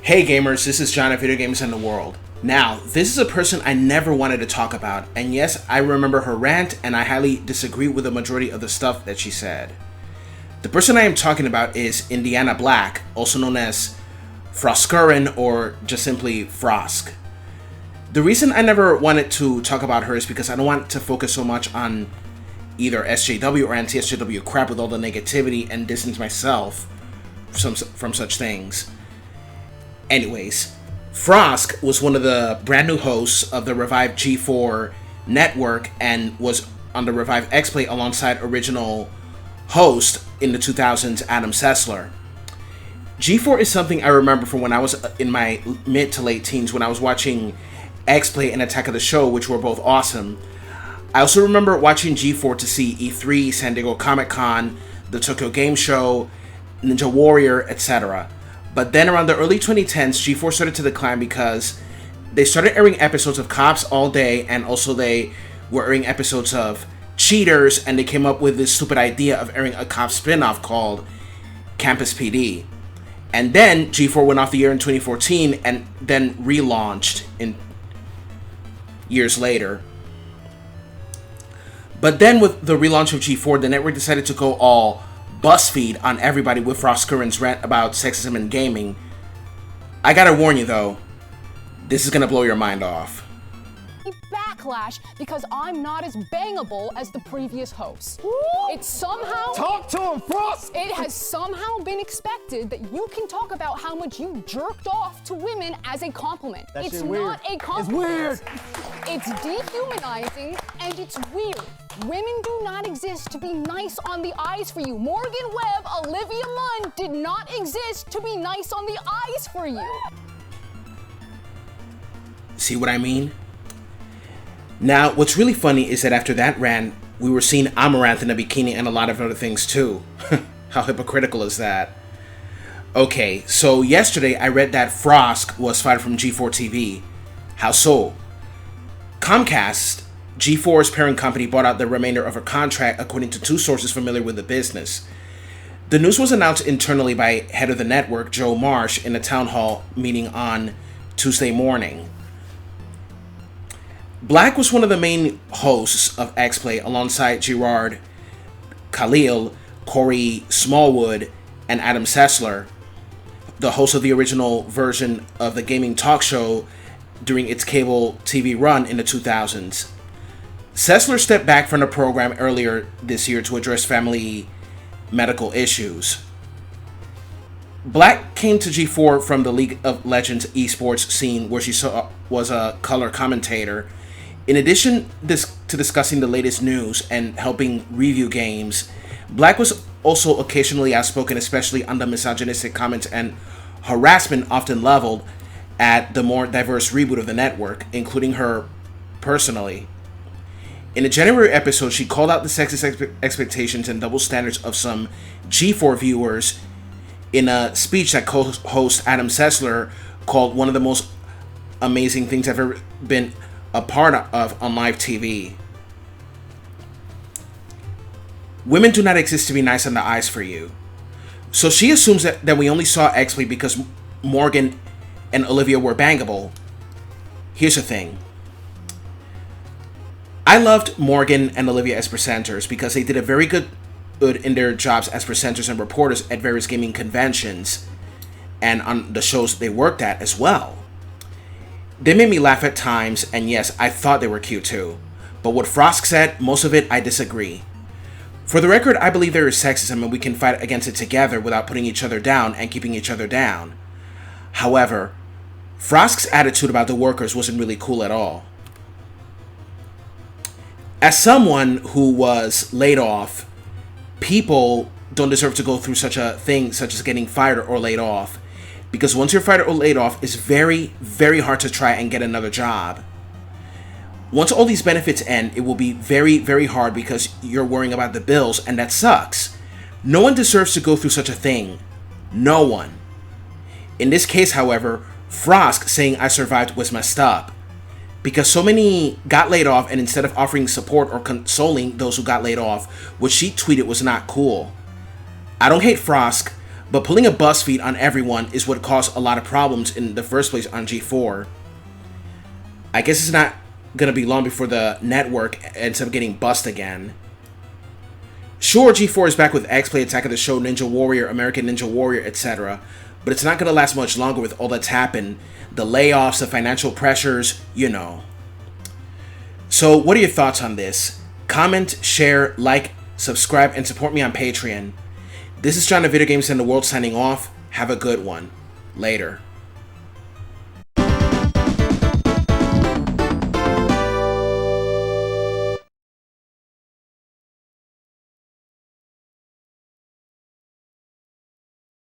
Hey gamers, this is John of Video Games and the World. Now, this is a person I never wanted to talk about, and yes, I remember her rant, and I highly disagree with the majority of the stuff that she said. The person I am talking about is Indiana Black, also known as Froskurinn, or just simply Frosk. The reason I never wanted to talk about her is because I don't want to focus so much on either SJW or anti-SJW crap with all the negativity and distance myself from such things. Anyways, Frosk was one of the brand new hosts of the Revive G4 network and was on the Revive X-Play alongside original host in the 2000s, Adam Sessler. G4 is something I remember from when I was in my mid to late teens when I was watching X-Play and Attack of the Show, which were both awesome. I also remember watching G4 to see E3, San Diego Comic-Con, the Tokyo Game Show, Ninja Warrior, etc. But then around the early 2010s, G4 started to decline because they started airing episodes of Cops All Day, and also they were airing episodes of Cheaters, and they came up with this stupid idea of airing a cop spin-off called Campus PD. And then G4 went off the air in 2014 and then relaunched in years later. But then with the relaunch of G4, the network decided to go all BuzzFeed on everybody with Froskurinn's rant about sexism in gaming. I gotta warn you though, this is gonna blow your mind off. Backlash because I'm not as bangable as the previous host. It's somehow... Talk to him, Frost! It has somehow been expected that you can talk about how much you jerked off to women as a compliment. That It's shit weird. not a compliment. It's weird. It's dehumanizing and it's weird. Women do not exist to be nice on the eyes for you. Morgan Webb, Olivia Munn did not exist to be nice on the eyes for you. See what I mean? Now, what's really funny is that after that rant, we were seeing Amaranth in a bikini and a lot of other things too. How hypocritical is that? Okay, so yesterday I read that Frosk was fired from G4 TV. How so? Comcast, G4's parent company, bought out the remainder of her contract according to two sources familiar with the business. The news was announced internally by head of the network, Joe Marsh, in a town hall meeting on Tuesday morning. Black was one of the main hosts of X-Play alongside Gerard Khalil, Corey Smallwood, and Adam Sessler, the host of the original version of the gaming talk show during its cable TV run in the 2000s. Sessler stepped back from the program earlier this year to address family medical issues. Black came to G4 from the League of Legends esports scene where she was a color commentator. In addition to discussing the latest news and helping review games, Black was also occasionally outspoken, especially on the misogynistic comments and harassment often leveled at the more diverse reboot of the network, including her personally. In a January episode, she called out the sexist expectations and double standards of some G4 viewers in a speech that co-host Adam Sessler called one of the most amazing things I've ever been a part of on live TV. Women do not exist to be nice on the eyes for you. So she assumes that we only saw X-Play because Morgan and Olivia were bangable. Here's the thing. I loved Morgan and Olivia as presenters because they did a very good in their jobs as presenters and reporters at various gaming conventions and on the shows they worked at as well. They made me laugh at times, and yes, I thought they were cute too. But what Frosk said, most of it I disagree. For the record, I believe there is sexism and we can fight against it together without putting each other down and keeping each other down. However, Frosk's attitude about the workers wasn't really cool at all. As someone who was laid off, people don't deserve to go through such a thing such as getting fired or laid off. Because once you're fired or laid off, it's very, very hard to try and get another job. Once all these benefits end, it will be very, very hard because you're worrying about the bills, and that sucks. No one deserves to go through such a thing. No one. In this case, however, Frosk saying I survived was messed up. Because so many got laid off, and instead of offering support or consoling those who got laid off, what she tweeted was not cool. I don't hate Frosk, But pulling a BuzzFeed on everyone is what caused a lot of problems in the first place on G4. I guess it's not gonna be long before the network ends up getting bust again. Sure, G4 is back with X-Play, Attack of the Show, Ninja Warrior, American Ninja Warrior, etc. But it's not gonna last much longer with all that's happened. The layoffs, the financial pressures, you know. So what are your thoughts on this? Comment, share, like, subscribe, and support me on Patreon. This is John of Video Games in the World signing off. Have a good one. Later.